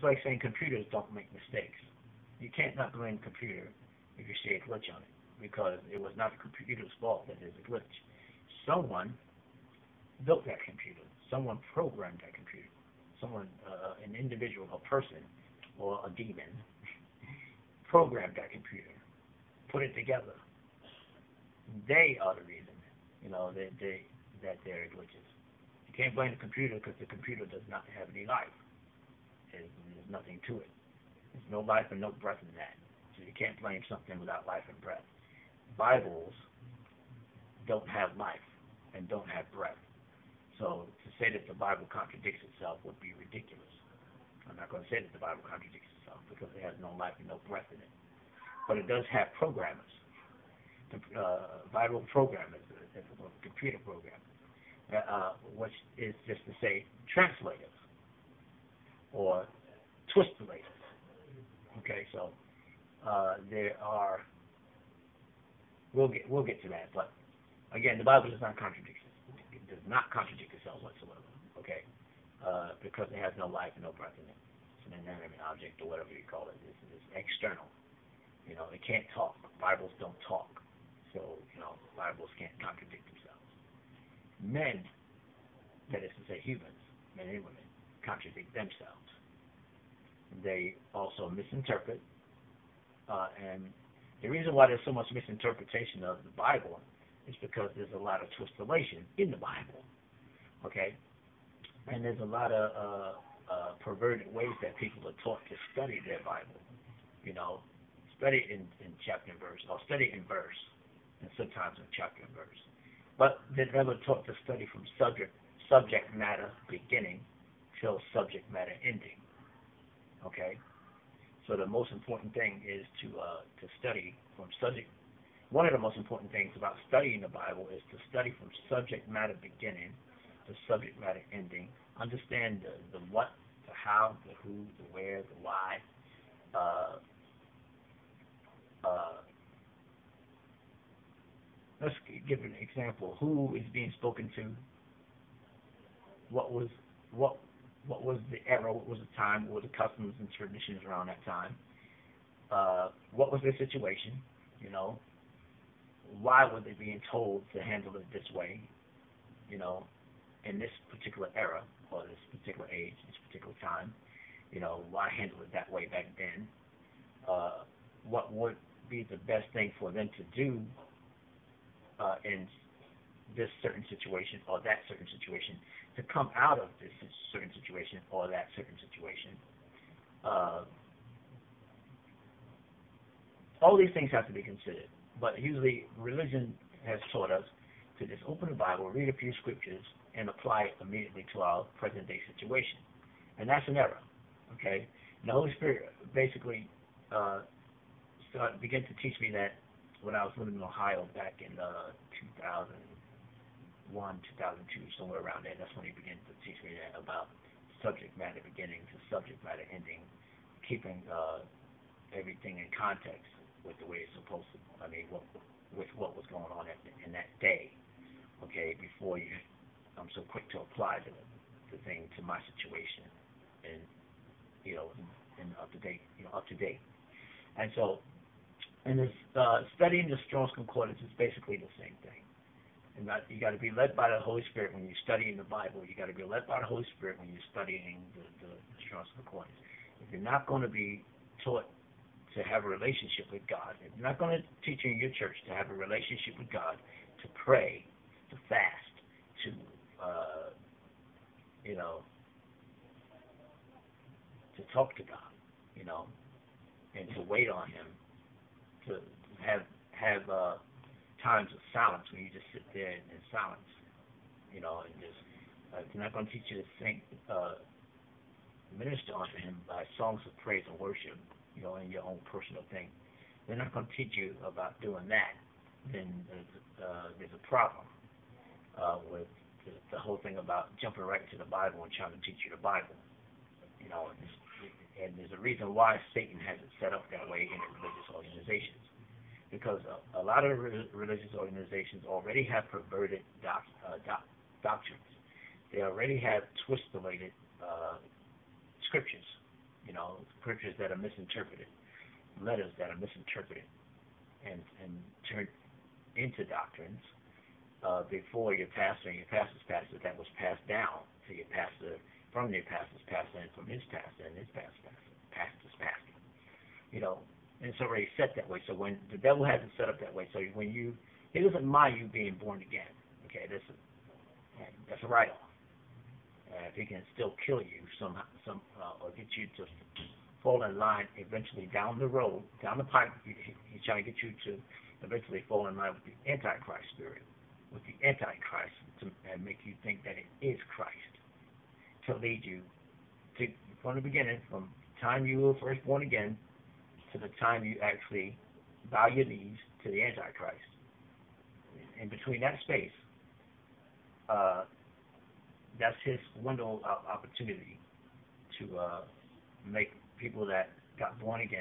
like saying computers don't make mistakes. You can't not blame the computer if you see a glitch on it, because it was not the computer's fault that there's a glitch. Someone built that computer. Someone programmed that computer. Someone, an individual, a person, or a demon, programmed that computer, put it together. They are the reason, that there are glitches. You can't blame the computer because the computer does not have any life. There's nothing to it. There's no life and no breath in that. So you can't blame something without life and breath. Bibles don't have life and don't have breath. So to say that the Bible contradicts itself would be ridiculous. I'm not going to say that the Bible contradicts itself because it has no life and no breath in it. But it does have programmers. The Bible programmers, a computer program, which is just to say translators or twistolators. Okay, so there are. We'll get to that, but again, the Bible does not contradict itself. It does not contradict itself whatsoever. Okay, because it has no life and no breath in it. It's an inanimate object or whatever you call it. It's external. It can't talk. Bibles don't talk. So, Bibles can't contradict themselves. Men, that is to say humans, men and women, contradict themselves. They also misinterpret, and the reason why there's so much misinterpretation of the Bible is because there's a lot of twistulation in the Bible, okay? And there's a lot of perverted ways that people are taught to study their Bible, study in chapter and verse, or study in verse, and sometimes in chapter and verse. But they're never taught to study from subject matter beginning till subject matter ending. Okay? So the most important thing is to study from subject. One of the most important things about studying the Bible is to study from subject matter beginning to subject matter ending. Understand the what, the how, the who, the where, the why. Let's give an example. Who is being spoken to? What was the era? What was the time? What were the customs and traditions around that time? What was their situation? Why were they being told to handle it this way? In this particular era or this particular age, this particular time. Why handle it that way back then? What would be the best thing for them to do in this certain situation or that certain situation, to come out of this certain situation or that certain situation. All these things have to be considered, but usually religion has taught us to just open the Bible, read a few scriptures, and apply it immediately to our present-day situation. And that's an error, okay? And the Holy Spirit basically began to teach me that when I was living in Ohio back in 2001, 2002, somewhere around there. That's when he began to teach me that about subject matter beginning to subject matter ending, keeping everything in context with the way it's supposed to. With what was going on in that day. Okay, before I'm so quick to apply the thing to my situation, and and up to date. And so, and this studying the Strong's Concordance is basically the same thing. And you got to be led by the Holy Spirit when you're studying the Bible. You got to be led by the Holy Spirit when you're studying the Strong's Concordance. If you're not going to be taught to have a relationship with God, if you're not going to teach you in your church to have a relationship with God, to pray, to fast, to to talk to God, and to wait on Him, to have times of silence when you just sit there in silence, and just they're not going to teach you to sing, minister unto Him by songs of praise and worship, in your own personal thing. They're not going to teach you about doing that. Then there's a problem with the whole thing about jumping right into the Bible and trying to teach you the Bible. And there's a reason why Satan has it set up that way in the religious organizations. Because a lot of religious organizations already have perverted doctrines. They already have twistulated scriptures. scriptures that are misinterpreted, letters that are misinterpreted, and turned into doctrines before your pastor and your pastor's pastor that was passed down to your pastor, from your pastor's pastor, and from his pastor and his pastor's pastor. And it's already set that way. So when the devil has it set up that way, so he doesn't mind you being born again. Okay, that's a write-off. If he can still kill you or get you to fall in line eventually down the road, down the pipe, he's trying to get you to eventually fall in line with the Antichrist spirit, with the Antichrist, and make you think that it is Christ, to lead you to, from the beginning, from the time you were first born again to the time you actually bow your knees to the Antichrist. In between that space, that's his window of opportunity to make people that got born again